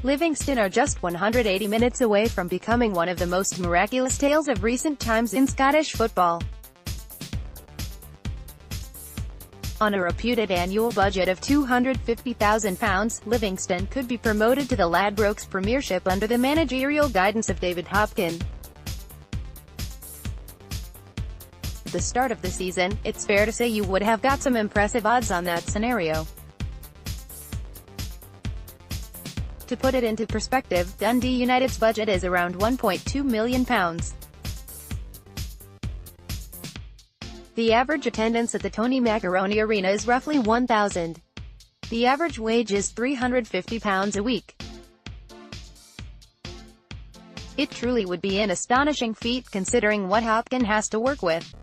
Livingston are just 180 minutes away from becoming one of the most miraculous tales of recent times in Scottish football. On a reputed annual budget of £250,000, Livingston could be promoted to the Ladbrokes Premiership under the managerial guidance of David Hopkin. At the start of the season, it's fair to say you would have got some impressive odds on that scenario. To put it into perspective, Dundee United's budget is around £1.2 million. The average attendance at the Tony Macaroni Arena is roughly 1,000. The average wage is £350 a week. It truly would be an astonishing feat considering what Hopkin has to work with.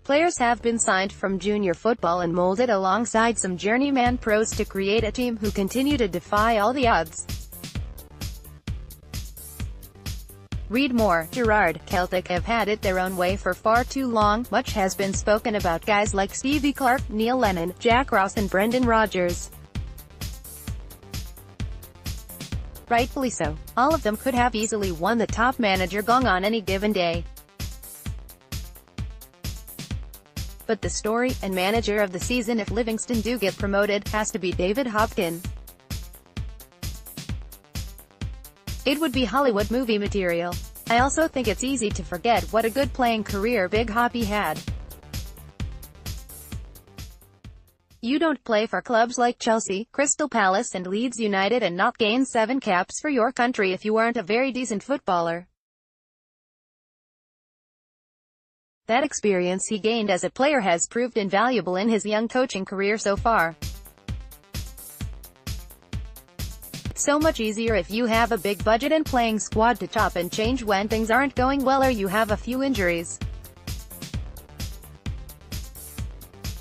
Players have been signed from junior football and molded alongside some journeyman pros to create a team who continue to defy all the odds. Read more. Gerrard, Celtic have had it their own way for far too long. Much has been spoken about guys like Stevie Clarke, Neil Lennon, Jack Ross and Brendan Rodgers. Rightfully so. All of them could have easily won the top manager gong on any given day. But the story, and manager of the season if Livingston do get promoted, has to be David Hopkin. It would be Hollywood movie material. I also think it's easy to forget what a good playing career Big Hoppy had. You don't play for clubs like Chelsea, Crystal Palace and Leeds United and not gain 7 caps for your country if you aren't a very decent footballer. That experience he gained as a player has proved invaluable in his young coaching career so far. It's so much easier if you have a big budget and playing squad to chop and change when things aren't going well or you have a few injuries.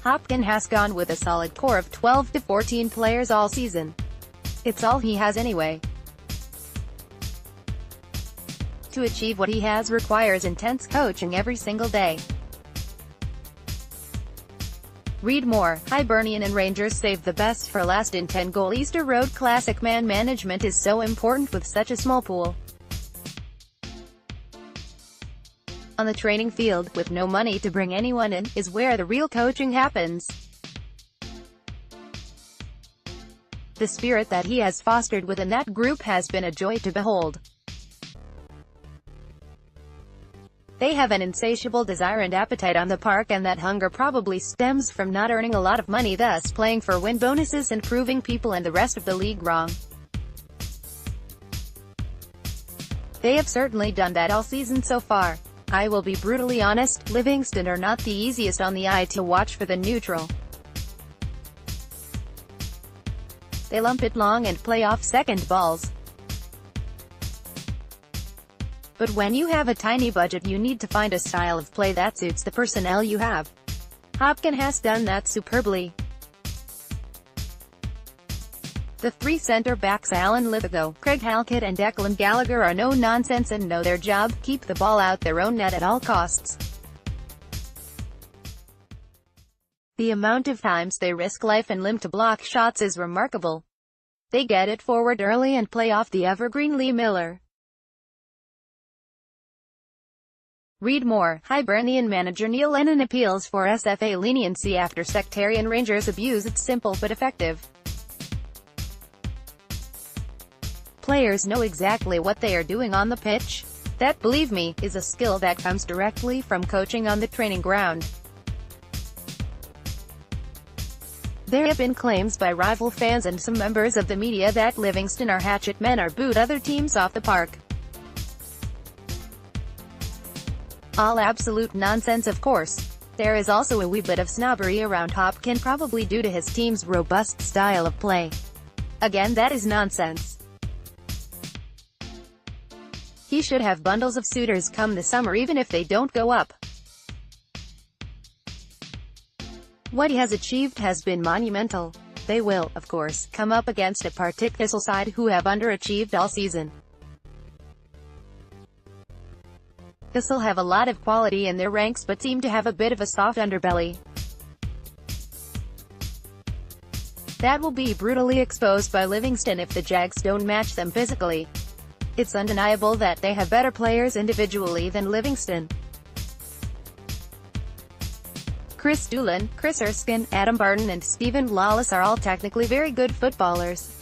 Hopkin has gone with a solid core of 12 to 14 players all season. It's all he has anyway. To achieve what he has requires intense coaching every single day. Read more. Hibernian and Rangers saved the best for last in 10-goal Easter Road Classic. Man management is so important with such a small pool. On the training field, with no money to bring anyone in, is where the real coaching happens. The spirit that he has fostered within that group has been a joy to behold. They have an insatiable desire and appetite on the park, and that hunger probably stems from not earning a lot of money, thus playing for win bonuses and proving people and the rest of the league wrong. They have certainly done that all season so far. I will be brutally honest, Livingston are not the easiest on the eye to watch for the neutral. They lump it long and play off second balls. But when you have a tiny budget you need to find a style of play that suits the personnel you have. Hopkin has done that superbly. The 3 centre-backs Alan Lithgow, Craig Halkett and Declan Gallagher are no-nonsense and know their job, keep the ball out their own net at all costs. The amount of times they risk life and limb to block shots is remarkable. They get it forward early and play off the evergreen Lee Miller. Read more. Hibernian manager Neil Lennon appeals for SFA leniency after sectarian Rangers abuse. It's simple but effective. Players know exactly what they are doing on the pitch. That, believe me, is a skill that comes directly from coaching on the training ground. There have been claims by rival fans and some members of the media that Livingston are hatchet men or boot other teams off the park. All absolute nonsense, of course. There is also a wee bit of snobbery around Hopkin, probably due to his team's robust style of play. Again, that is nonsense. He should have bundles of suitors come the summer even if they don't go up. What he has achieved has been monumental. They will, of course, come up against a Partick Thistle side who have underachieved all season. Thistle have a lot of quality in their ranks but seem to have a bit of a soft underbelly. That will be brutally exposed by Livingston if the Jags don't match them physically. It's undeniable that they have better players individually than Livingston. Chris Doolan, Chris Erskine, Adam Barton and Stephen Lawless are all technically very good footballers.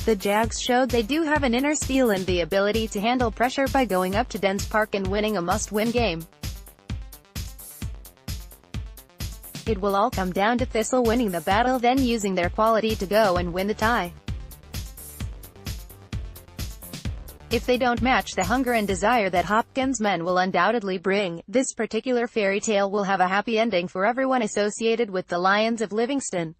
The Jags showed they do have an inner steel and the ability to handle pressure by going up to Dens Park and winning a must-win game. It will all come down to Thistle winning the battle, then using their quality to go and win the tie. If they don't match the hunger and desire that Hopkin's men will undoubtedly bring, this particular fairy tale will have a happy ending for everyone associated with the Lions of Livingston.